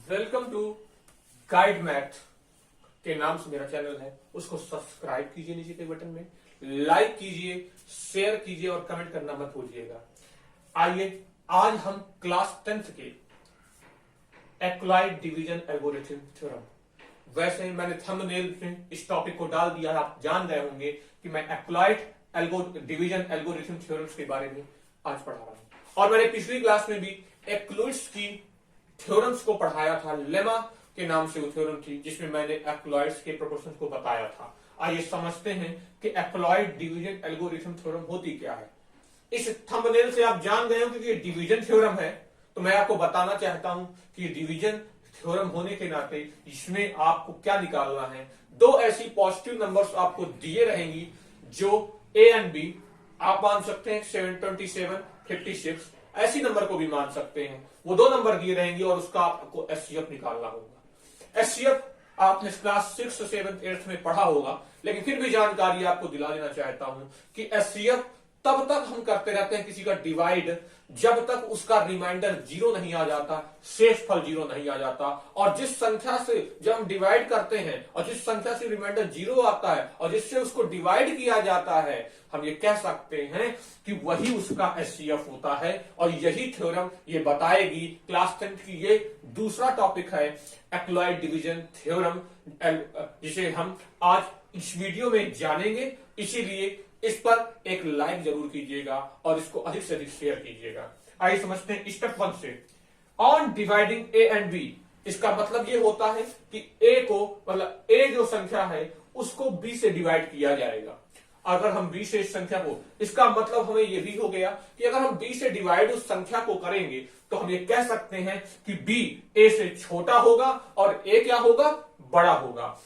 Welcome to guide math के नाम से मेरा चैनल है, उसको सब्सक्राइब कीजिए, नीचे के बटन में लाइक कीजिए, शेयर कीजिए और कमेंट करना मत भूलिएगा। आइए आज हम क्लास 10th के एक्वायर्ड डिवीजन एल्गोरिथम थ्योरम, वैसे मैंने थंबनेल में इस टॉपिक को डाल दिया, आप जान गए होंगे कि मैं एक्वायर्ड डिवीजन एल्गोरिथम थ्योरम्स के बारे में आज पढ़ा रहा हूं। और मैंने पिछली क्लास में भी एक्लुइड्स की थ्योरम्स को पढ़ाया था, लेमा के नाम से वो थ्योरम थी जिसमें मैंने एक्लॉइड्स के प्रोपोर्शंस को बताया था। आइए समझते हैं कि एक्लॉइड डिवीजन एल्गोरिथम थ्योरम होती क्या है। इस थंबनेल से आप जान गए हो कि ये डिवीजन थ्योरम है, तो मैं आपको बताना चाहता हूं कि डिवीजन थ्योरम होने के नाते इसमें आपको क्या निकालना है। दो ऐसी पॉजिटिव नंबर्स आपको दिए रहेंगी जो ए एंड बी, आप मान सकते हैं 727, 56, ऐसी नंबर को भी मान सकते हैं। वो दो नंबर दिए रहेंगे और उसका आपको एचसीएफ निकालना होगा। एचसीएफ आपने क्लास 6, 7, 8 में पढ़ा होगा, लेकिन फिर भी जानकारी आपको दिला देना चाहता हूं कि एचसीएफ तब तक हम करते रहते हैं किसी का डिवाइड जब तक उसका रिमाइंडर 0 नहीं आ जाता, शेष फल 0 नहीं आ जाता। और जिस संख्या से जब हम डिवाइड करते हैं और जिस संख्या से रिमाइंडर 0 आता है और जिससे उसको डिवाइड किया जाता है, हम ये कह सकते हैं कि वही उसका एचसीएफ होता है। और यही थ्योरम ये बताएगी। क्लास 10 की ये दूसरा टॉपिक है एक्लॉइड डिवीजन थ्योरम, जिसे हम आज इस वीडियो में जानेंगे। इसीलिए इस पर एक लाइक जरूर कीजिएगा और इसको अधिक से अधिक शेयर कीजिएगा। आइए समझते हैं स्टेप 1 से। On dividing A and B, इसका मतलब ये होता है कि ए को, मतलब ए जो संख्या है उसको बी से डिवाइड किया जाएगा। अगर हम बी से इस संख्या को, इसका मतलब हमें यह भी हो गया कि अगर हम बी से डिवाइड उस संख्या को करेंगे तो हम ये कह सकते हैं कि बी ए से छोटा होगा और ए क्या होगा, बड़ा होगा।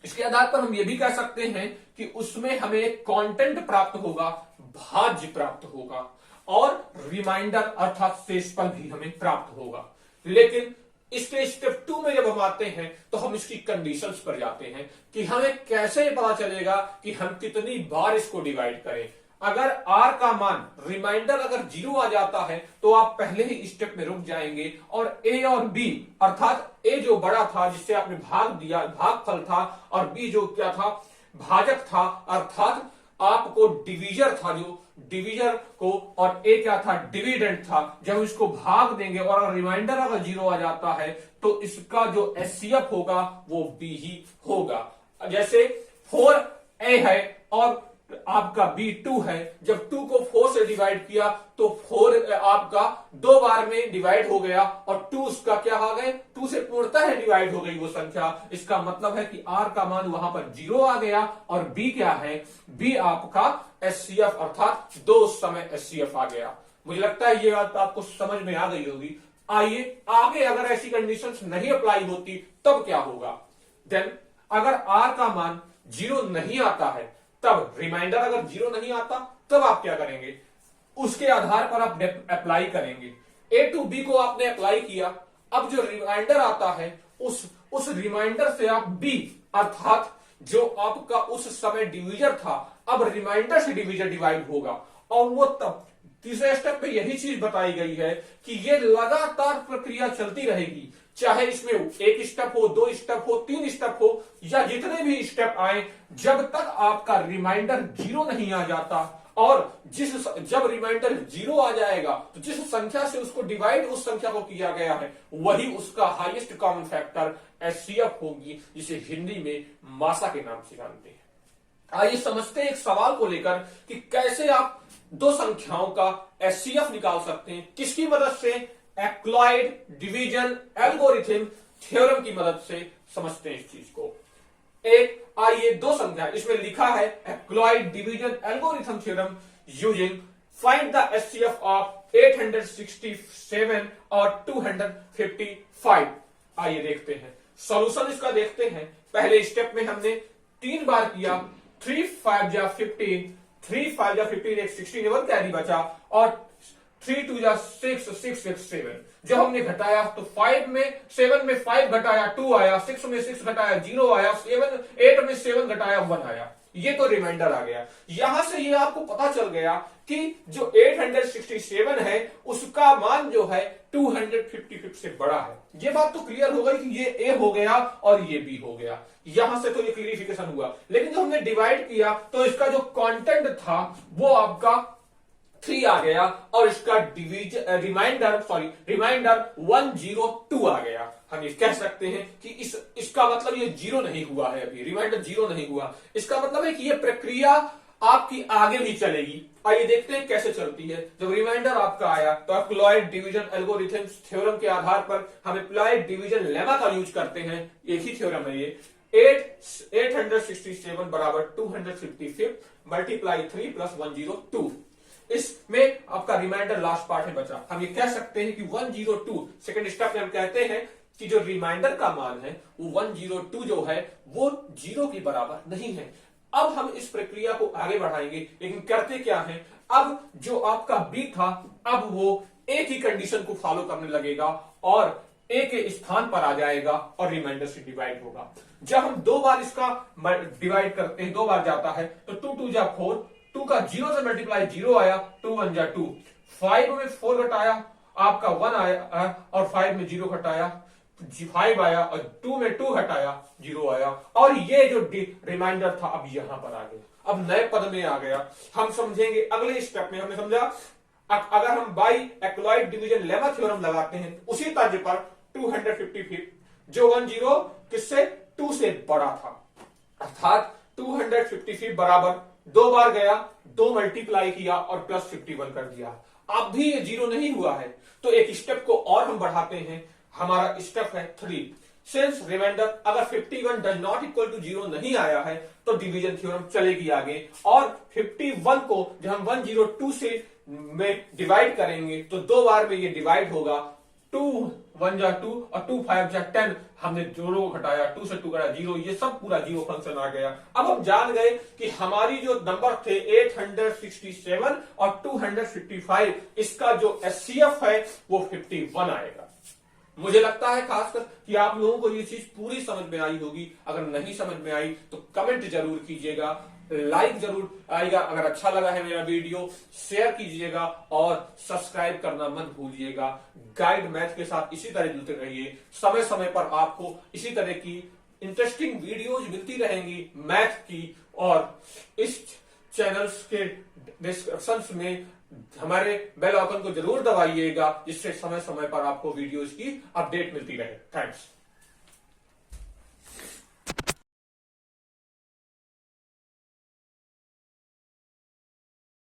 इसके आधार पर हम ये भी कह सकते हैं कि उसमें हमें एक कांटेंट प्राप्त होगा, भाज्य प्राप्त होगा और रिमाइंडर अर्थात शेषफल भी हमें प्राप्त होगा। लेकिन इसके स्टेप 2 में जब हम आते हैं तो हम इसकी कंडीशंस पर जाते हैं कि हमें कैसे पता चलेगा कि हम कितनी बार इसको डिवाइड करें। अगर r का मान, रिमाइंडर अगर 0 आ जाता है तो आप पहले ही स्टेप में रुक जाएंगे और a और b, अर्थात a जो बड़ा था जिससे आपने भाग दिया, भागफल था, और b जो क्या था, भाजक था, अर्थात आपको डिवीजर था, जो डिवीजर को, और a क्या था, डिविडेंड था। जब इसको भाग देंगे और रिमाइंडर अगर 0 आ जाता है तो इसका जो एचसीएफ होगा वो b ही होगा। जैसे 4a है और आपका b 2 है, जब 2 को 4 से डिवाइड किया तो 4 आपका 2 बार में डिवाइड हो गया और 2 उसका क्या आ गए, 2 से पूर्णतः डिवाइड हो गई वो संख्या। इसका मतलब है कि r का मान वहां पर 0 आ गया और b क्या है, b आपका एचसीएफ अर्थात 2 उस समय एचसीएफ आ गया। मुझे लगता है ये बात आपको समझ में आ गई होगी। आइए आगे, अगर ऐसी कंडीशंस नहीं अप्लाई होती तब क्या होगा। देन अगर r का मान 0 नहीं आता है, तब रिमाइंडर अगर 0 नहीं आता तब आप क्या करेंगे, उसके आधार पर आप अप्लाई करेंगे। ए टू बी को आपने अप्लाई किया, अब जो रिमाइंडर आता है उस रिमाइंडर से आप बी, अर्थात जो आपका उस समय डिवीजर था, अब रिमाइंडर से डिवीजर डिवाइड होगा। और वो तब तीसरे स्टेप पे यही चीज बताई गई है कि ये लगातार प्रक्रिया चलती रहेगी, चाहे इसमें 1 स्टेप हो, 2 स्टेप हो, 3 स्टेप हो, या जितने भी स्टेप आए, जब तक आपका रिमाइंडर 0 नहीं आ जाता। और जब रिमाइंडर 0 आ जाएगा तो जिस संख्या से उसको डिवाइड उस संख्या को किया गया है वही उसका हाईएस्ट कॉमन फैक्टर एचसीएफ होगी, जिसे हिंदी में मासा के नाम से जानते हैं। आइए समझते हैं एक सवाल को लेकर कि कैसे आप दो संख्याओं का एचसीएफ निकाल सकते हैं, किसकी मदद से, एक्लॉइड डिवीजन एल्गोरिथम थ्योरम की मदद से समझते हैं इस चीज को। एक, आइए दो संख्या, इसमें लिखा है Euclid division algorithm theorem using find the HCF of 867 और 255। आइए देखते हैं सॉल्यूशन इसका, देखते हैं। पहले स्टेप में हमने 3 बार किया, 3 5 जा 15, 3 5 जा 15, एक 16 कैरी बचा, और 3 2 जा 6, 6 6 7। जब हमने घटाया तो 7 में 5 घटाया 2 आया, 6 में 6 घटाया 0 आया, 8 में 7 घटाया 1 आया। ये तो रिमाइंडर आ गया। यहां से ये आपको पता चल गया कि जो 867 है उसका मान जो है 255 से बड़ा है। ये बात तो क्लियर हो गई कि ये ए हो गया और ये बी हो गया, यहां से तो ये क्लियरिफिकेशन हुआ। लेकिन जब हमने डिवाइड किया तो इसका जो कंटेंट था वो आपका 3 आ गया और इसका रिमाइंडर 102 आ गया। हम ये कह सकते हैं कि इसका मतलब ये जीरो नहीं हुआ है, अभी रिमाइंडर जीरो नहीं हुआ। इसका मतलब है कि ये प्रक्रिया आपकी आगे भी चलेगी। आइए देखते हैं कैसे चलती है। जब रिमाइंडर आपका आया तो एप्लॉयड डिवीजन एल्गोरिथम थ्योरम के आधार पर हम एप्लॉयड डिवीजन लेमा का यूज करते हैं। एक ही थ्योरम है ये। 867 बराबर 255 मल्टीप्लाई 3 प्लस 102। इसमें आपका रिमाइंडर लास्ट पार्ट है बचा। हम ये कह सकते हैं कि 102 सेकंड स्टेप में हम कहते हैं कि जो रिमाइंडर का मान है वो 102 जो है वो जीरो के बराबर नहीं है। अब हम इस प्रक्रिया को आगे बढ़ाएंगे, लेकिन करते क्या है, अब जो आपका बी था अब वो ए की कंडीशन को फॉलो करने लगेगा और ए के स्थान पर आ जाएगा और रिमाइंडर से डिवाइड होगा। जब हम दो बार इसका डिवाइड करते हैं, दो बार जाता है तो 2 2 जा 4, 2 का 0 से मल्टीप्लाई 0 आया, 2 1 जा 2, 5 में 4 घटाया आपका 1 आया और 5 में 0 घटाया 5 आया और 2 में 2 हटाया 0 आया और ये जो रिमाइंडर था अब यहां पर आ गया, अब नए पद में आ गया। हम समझेंगे अगले स्टेप में। हमने समझा अगर हम बाई एक्लॉइड डिवीजन लेमा थ्योरम लगाते हैं उसी तर्ज पर 255 जो 10 किससे 2 से बड़ा था, अर्थात 255 बराबर दो बार गया, 2 मल्टीप्लाई किया और प्लस 51 कर दिया। अब भी ये जीरो नहीं हुआ है तो एक स्टेप को और हम बढ़ाते हैं। हमारा स्टेप है 3। सिंस रिमाइंडर अगर 51 डज नॉट इक्वल टू 0 नहीं आया है तो डिवीजन थ्योरम चलेगी आगे और 51 को जब हम 102 से में डिवाइड करेंगे तो दो बार में ये डिवाइड होगा। 2 1 जा 2 और 2 5 जा 10, हमने जोड़ो घटाया, 2 से 2 घटाया 0, ये सब पूरा जीरो फंक्शन आ गया। अब हम जान गए कि हमारी जो नंबर थे 867 और 255 इसका जो एचसीएफ है वो 51 आएगा। मुझे लगता है खासकर कि आप लोगों को ये चीज पूरी समझ में आई होगी। अगर नहीं समझ में आई तो कमेंट जरूर कीजिएगा, लाइक जरूर आएगा। अगर अच्छा लगा है मेरा वीडियो शेयर कीजिएगा और सब्सक्राइब करना मत भूलिएगा। गाइड मैथ के साथ इसी तरह जुड़ते रहिए। समय समय पर आपको इसी तरह की इंटरेस्टिंग वीडियोज मिलती रहेंगी मैथ की, और इस चैनल्स के डिस्क्रिप्शन में हमारे बेल आइकन को जरूर दबाइएगा जिससे समय समय पर आपको वीडियोज की अपडेट मिलती रहे। थैंक्स।